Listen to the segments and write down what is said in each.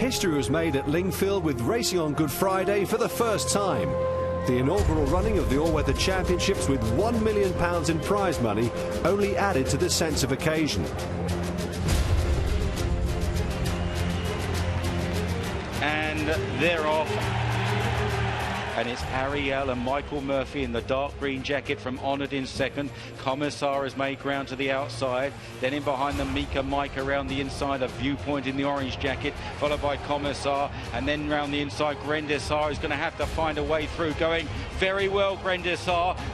History was made at Lingfield with racing on Good Friday for the first time. The inaugural running of the all-weather championships with £1 million in prize money only added to this sense of occasion. And they're off. And it's Erell and Michael Murphy in the dark green jacket from Honoured in second. Commissar has made ground to the outside. Then in behind them, Mike around the inside of Viewpoint in the orange jacket, followed by Commissar. And then round the inside, Grandeur is going to have to find a way through. Going very well, Grandeur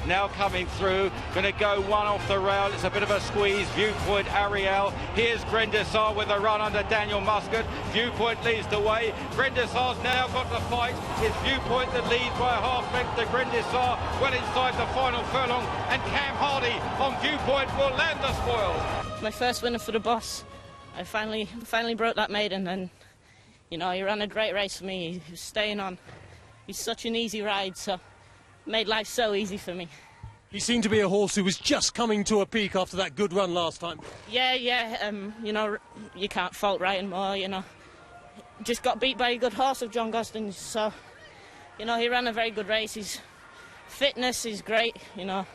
now coming through. Going to go one off the rail. It's a bit of a squeeze. Viewpoint, Erell. Here's Grandeur with a run under Daniel Muscat. Viewpoint leads the way. Grandeur's now got the fight. It's Viewpoint that leads by a half length to Grandeur well inside the final furlong, and Cam Hardy on Viewpoint will land the spoils. My first winner for the boss. I finally broke that maiden, and you know, he ran a great race for me. He was staying on. He's such an easy ride, so made life so easy for me. He seemed to be a horse who was just coming to a peak after that good run last time. Yeah, you know, you can't fault Ryan Moore, you know. Just got beat by a good horse of John Gosden's, so you know, he ran a very good race. His fitness is great, you know.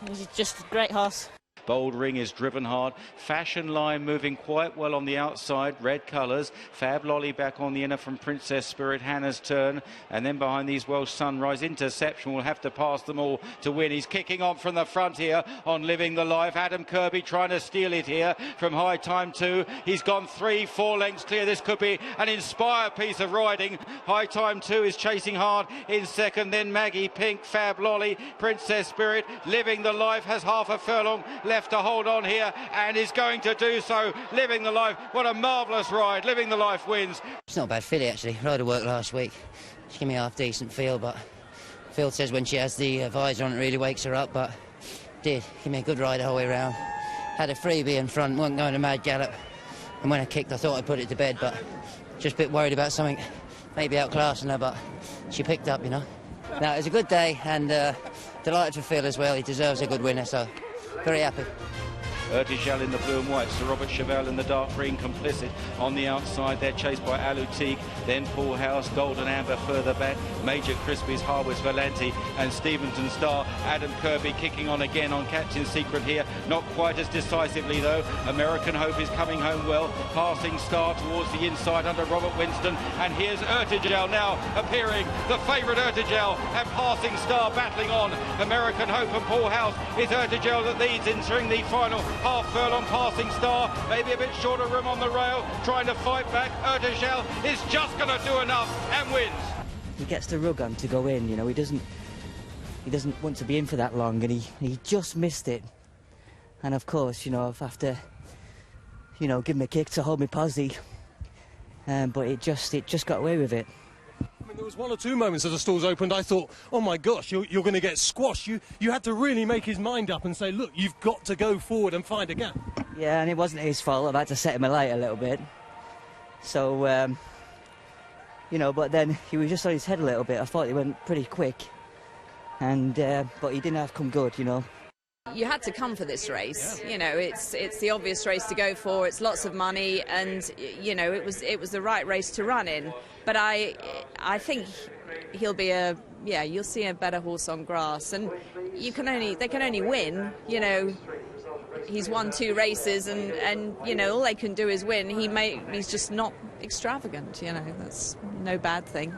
He's just a great horse. Bold Ring is driven hard. Fashion Line moving quite well on the outside. Red colours. Fab Lolly back on the inner from Princess Spirit. Hannah's turn. And then behind these Welsh Sunrise. Interception will have to pass them all to win. He's kicking on from the front here on Living the Life. Adam Kirby trying to steal it here from High Time 2. He's gone 3-4 lengths clear. This could be an inspired piece of riding. High Time 2 is chasing hard in second. Then Maggie Pink, Fab Lolly, Princess Spirit. Living the Life has half a furlong left to hold on here and is going to do so. Living the Life, what a marvellous ride. Living the Life wins. It's not a bad filly actually. Rode her work last week. She gave me a half decent feel, but Phil says when she has the visor on it really wakes her up, but did give me a good ride the whole way round. Had a freebie in front, wasn't going a mad gallop, and when I kicked I thought I'd put it to bed, but just a bit worried about something maybe outclassing her, but she picked up, you know. Now it was a good day, and delighted for Phil as well. He deserves a good winner, so very happy. Ertigel in the blue and white, Sir Robert Chevelle in the dark green, complicit on the outside. They're chased by Alutique, then Paul House, Golden Amber further back, Major Crispies, Harwitz Valenti and Stevenson Star. Adam Kirby kicking on again on Captain Secret here, not quite as decisively though. American Hope is coming home well, passing Star towards the inside under Robert Winston, and here's Ertigel now appearing, the favourite Ertigel, and passing Star battling on. American Hope and Paul House. It's Ertigel that leads entering the final half furlong. Passing Star, maybe a bit short of room on the rail, trying to fight back. Ertigel is just going to do enough and wins. He gets the rug on to go in, you know, he doesn't want to be in for that long, and he just missed it. And of course, you know, I've have to, you know, give him a kick to hold me posse, but it just got away with it. I mean, there was one or two moments as the stalls opened I thought, oh my gosh, you're going to get squashed. You had to really make his mind up and say, look, you've got to go forward and find a gap. Yeah, and it wasn't his fault. I've had to set him alight a little bit. So, you know, but then he was just on his head a little bit. I thought he went pretty quick, and but he didn't have come good, you know. You had to come for this race. You know, it's the obvious race to go for. It's lots of money, and you know, it was the right race to run in. But I think he'll be you'll see a better horse on grass, and they can only win. You know, he's won 2 races, and you know, all they can do is win. He's just not extravagant. You know, that's no bad thing.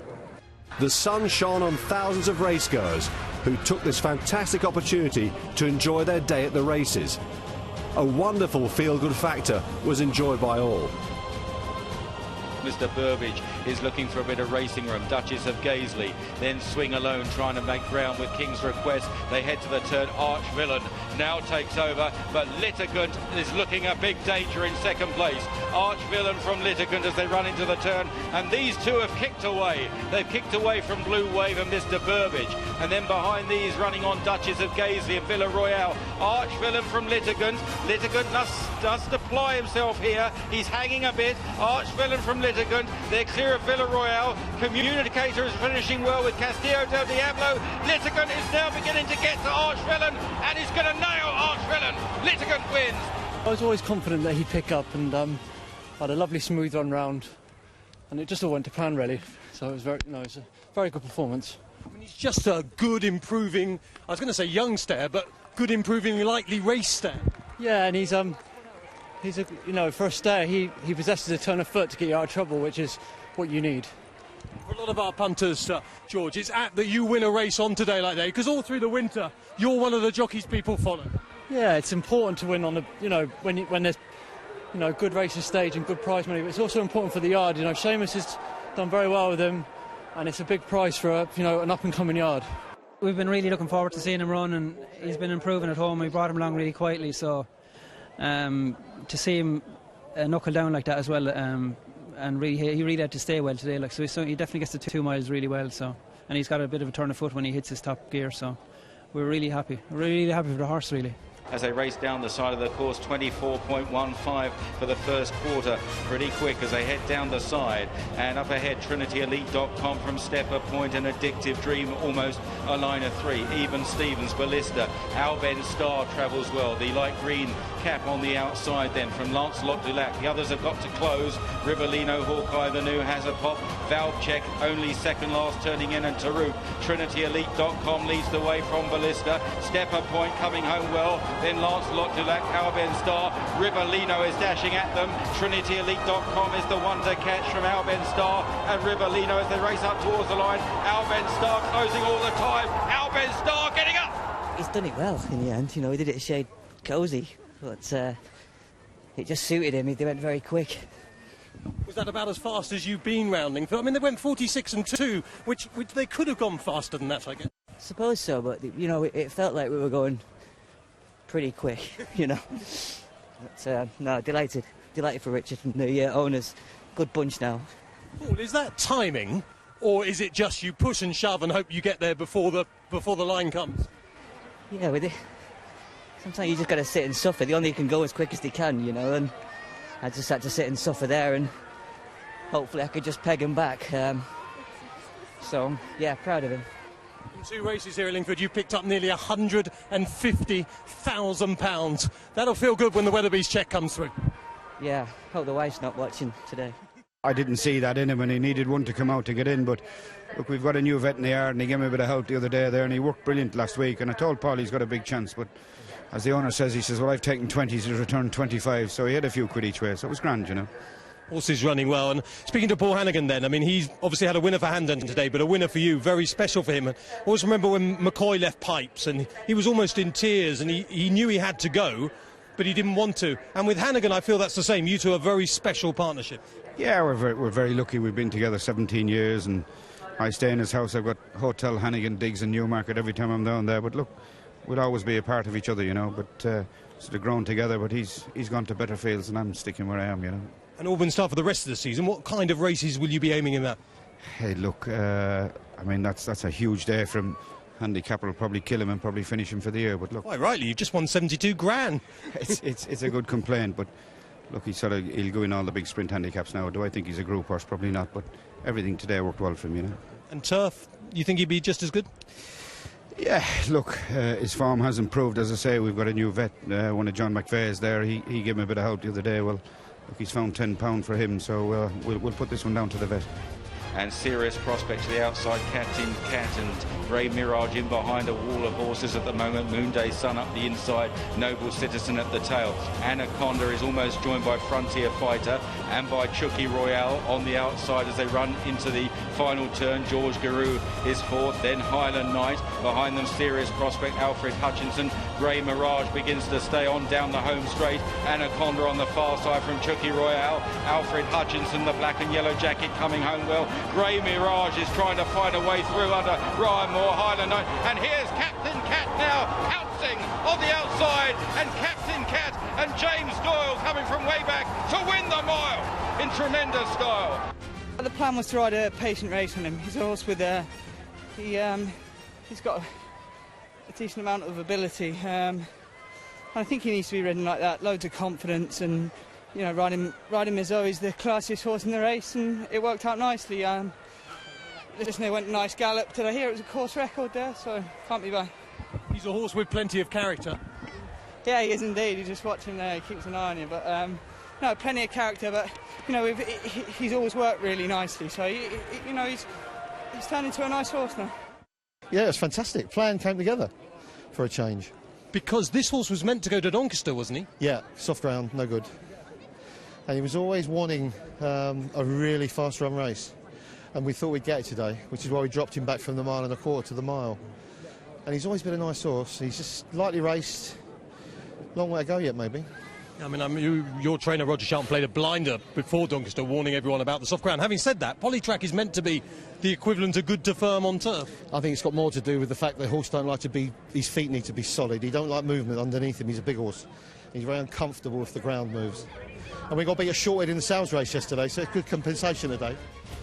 The sun shone on thousands of racegoers who took this fantastic opportunity to enjoy their day at the races. A wonderful feel-good factor was enjoyed by all. Mr. Burbage is looking for a bit of racing room. Duchess of Gaisley, then Swing Alone trying to make ground with King's Request. They head to the turn. Arch Villain now takes over, but Litigant is looking a big danger in second place. Arch Villain from Litigant as they run into the turn, and these two have kicked away. They've kicked away from Blue Wave and Mr. Burbage, and then behind these running on Duchess of Gaisley and Villa Royale. Arch Villain from Litigant. Litigant must apply himself here. He's hanging a bit. Arch Villain from Litigant. They're clear of Villa Royale. Communicator is finishing well with Castillo del Diablo. Litigant is now beginning to get to Arch Villain, and he's going to nail Arch Villain. Litigant wins. I was always confident that he'd pick up, and had a lovely smooth run round. and it just all went to plan really. So it was it's a very good performance. I mean, he's just a good improving, I was going to say young stare, but good improving likely race stare. Yeah, and he's a for a stare he possesses a turn of foot to get you out of trouble, which is what you need. For a lot of our punters, George, it's apt that you win a race on today like that, because all through the winter you're one of the jockeys people follow. Yeah, it's important to win on the when there's good races stage and good prize money, but it's also important for the yard. Seamus has done very well with him, and it's a big prize for an up and coming yard. We've been really looking forward to seeing him run, and he's been improving at home. We brought him along really quietly, so to see him knuckle down like that as well, and really, he really had to stay well today. So he definitely gets the 2 miles really well. So, and he's got a bit of a turn of foot when he hits his top gear. So we're really happy. We're really happy for the horse, really. As they race down the side of the course, 24.15 for the first quarter. Pretty quick as they head down the side. And up ahead, TrinityElite.com from Stepper Point and Addictive Dream, almost a line of 3. Even Stevens, Ballista, Alonestar travels well. The light green cap on the outside then from Lancelot Dulac. The others have got to close. Rivellino, Hawkeye, the new has a pop. Valve Check, only second last, turning in, and Taruk. TrinityElite.com leads the way from Ballista. Stepper Point coming home well. Then Lancelot Dulac, Alonestar, Rivellino is dashing at them. TrinityElite.com is the one to catch from Alonestar and Rivellino as they race up towards the line. Alonestar closing all the time. Alonestar getting up. He's done it well in the end. He did it a shade cosy, but it just suited him. They went very quick. Was that about as fast as you've been rounding? I mean, they went 46 and 2, which they could have gone faster than that, I guess. I suppose so, but it felt like we were going pretty quick, But no, delighted for Richard and the owners. Good bunch now. Paul, is that timing, or is it just you push and shove and hope you get there before the line comes? Yeah, with it. Sometimes you just got to sit and suffer. The only can go as quick as they can, and I just had to sit and suffer there, and hopefully I could just peg him back. So yeah, proud of him. In 2 races here at Lingfield, you picked up nearly £150,000. That'll feel good when the Weatherby's cheque comes through. Yeah, hope the wife's not watching today. I didn't see that in him, and he needed one to come out to get in, but look, we've got a new vet in the yard, and he gave me a bit of help the other day there, and he worked brilliant last week, and I told Paul he's got a big chance, but as the owner says, he says, well, I've taken 20, he's returned 25, so he had a few quid each way, so it was grand, Horse is running well. And speaking to Paul Hannigan then, I mean, he's obviously had a winner for Handon today, but a winner for you, very special for him. And I always remember when McCoy left Pipes and he was almost in tears, and he knew he had to go, but he didn't want to. And with Hannigan, I feel that's the same. You two are a very special partnership. Yeah, we're very lucky. We've been together 17 years, and I stay in his house. I've got Hotel Hannigan digs in Newmarket every time I'm down there. But look, we'll always be a part of each other, But sort of grown together. But he's gone to better fields, and I'm sticking where I am, And Auburn Star for the rest of the season, what kind of races will you be aiming him at? Hey, look, I mean, that's a huge day from handicap. Will probably kill him and probably finish him for the year. But look, quite rightly, you've just won 72 grand. It's a good complaint, but look, he'll go in all the big sprint handicaps now. Do I think he's a group horse? Probably not. But everything today worked well for him, And turf, you think he'd be just as good? Yeah, look, his form has improved. As I say, we've got a new vet, one of John McVeigh's there. He gave me a bit of help the other day. Well, look, he's found £10 for him, so we'll put this one down to the vet. And Serious Prospect to the outside, Captain Cat and Grey Mirage in behind a wall of horses at the moment. Moonday Sun up the inside, Noble Citizen at the tail. Anaconda is almost joined by Frontier Fighter and by Chucky Royale on the outside as they run into the final turn. George Garou is fourth, then Highland Knight. Behind them, Serious Prospect, Alfred Hutchinson. Grey Mirage begins to stay on down the home straight. Anaconda on the far side from Chucky Royale. Alfred Hutchinson, the black and yellow jacket, coming home well. Grey Mirage is trying to find a way through under Ryan Moore, Highland Knight, and here's Captain Cat now pouncing on the outside, and Captain Cat and James Doyle coming from way back to win the mile in tremendous style. The plan was to ride a patient race on him. He's a horse with he's got a decent amount of ability. I think he needs to be ridden like that, loads of confidence, and riding Mizo is the classiest horse in the race, and it worked out nicely. They went a nice gallop. Did I hear it was a course record there? So can't be bad. He's a horse with plenty of character. Yeah, he is indeed. You just watch him there. He keeps an eye on you. But no, plenty of character, but you know, he's always worked really nicely. So you know, he's turned into a nice horse now. Yeah, it was fantastic. Plan came together for a change. Because this horse was meant to go to Doncaster, wasn't he? Yeah, soft ground, no good. And he was always wanting a really fast run race. And we thought we'd get it today, which is why we dropped him back from the 1.25 miles to the mile. And he's always been a nice horse. He's just lightly raced. Long way to go yet, maybe. I mean, your trainer, Roger Shelton, played a blinder before Doncaster, warning everyone about the soft ground. Having said that, Polytrack is meant to be the equivalent of good to firm on turf. I think it's got more to do with the fact that the horse don't like to be... His feet need to be solid. He don't like movement underneath him. He's a big horse. He's very uncomfortable if the ground moves. And we got beat a shorthead in the sales race yesterday, so it's good compensation today.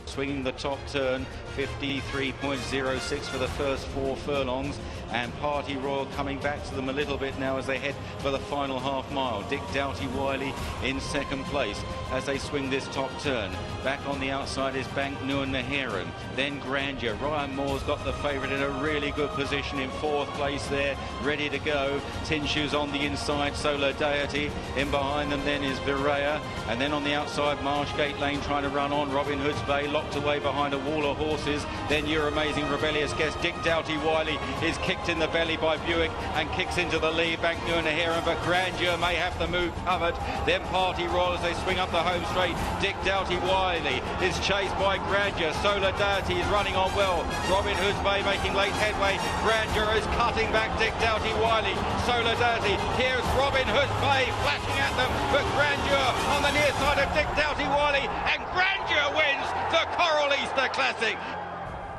Swinging the top turn, 53.06 for the first 4 furlongs, and Party Royal coming back to them a little bit now as they head for the final half mile. Dick Doughty Wiley in second place as they swing this top turn. Back on the outside is Bank Nguyen Naheran, then Grandeur. Ryan Moore's got the favourite in a really good position in 4th place there, ready to go. Tin Shoes on the inside, Solar Deity. In behind them then is Virea, and then on the outside Marshgate Lane trying to run on. Robin Hood's Bay locked away behind a wall of horses. Then Your Amazing Rebellious Guest. Dick Doughty Wiley is kicked in the belly by Buick and kicks into the lead. Bank Nguyen Naheran, but Grandeur may have the move covered. Then Party Royal as they swing up the home straight. Dick Doughty Wiley is chased by Grandeur. Solar Deity is running on well. Robin Hood's Bay making late headway. Grandeur is cutting back Dick Doughty Wiley. Solar Deity. Here's Robin Hood's Bay flashing at them, but Grandeur on the near side of Dick Doughty Wiley, and Grandeur wins the Coral Easter Classic.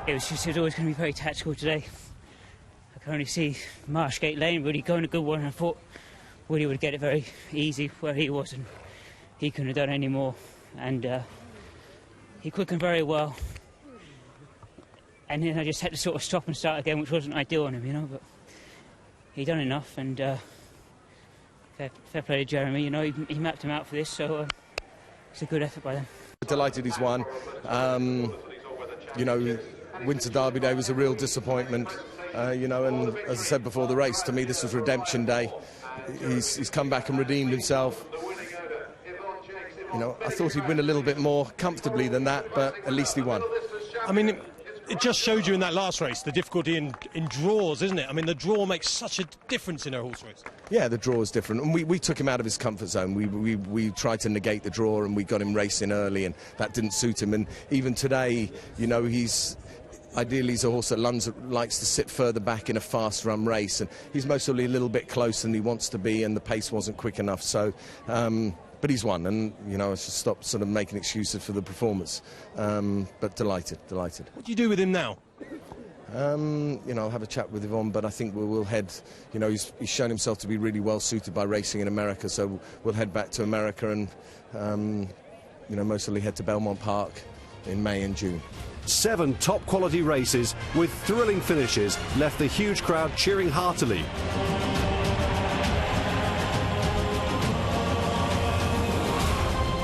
It was always going to be very tactical today. I can only see Marshgate Lane really going a good one. I thought Woody would get it very easy where he was, and he couldn't have done any more. And he quickened very well. And then I just had to sort of stop and start again, which wasn't ideal on him, you know. But he done enough, and fair play to Jeremy. You know, he mapped him out for this, so it's a good effort by them. Delighted he's won. You know, Winter Derby Day was a real disappointment. You know, and as I said before the race, to me this was redemption day. He's come back and redeemed himself. You know, I thought he'd win a little bit more comfortably than that, but at least he won. I mean, it just showed you in that last race the difficulty in draws, isn't it? I mean, the draw makes such a difference in a horse race. Yeah, the draw is different, and we took him out of his comfort zone. We tried to negate the draw, and we got him racing early, and that didn't suit him. And even today, you know, ideally he's a horse that likes to sit further back in a fast run race, and he's mostly a little bit closer than he wants to be, and the pace wasn't quick enough. So but he's won, and you know, I should stop sort of making excuses for the performance. But delighted. What do you do with him now? You know, I'll have a chat with Yvonne, but I think we'll head. You know, he's shown himself to be really well suited by racing in America, so we'll head back to America and you know, mostly head to Belmont Park in May and June. 7 top quality races with thrilling finishes left the huge crowd cheering heartily.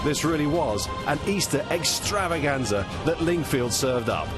This really was an Easter extravaganza that Lingfield served up.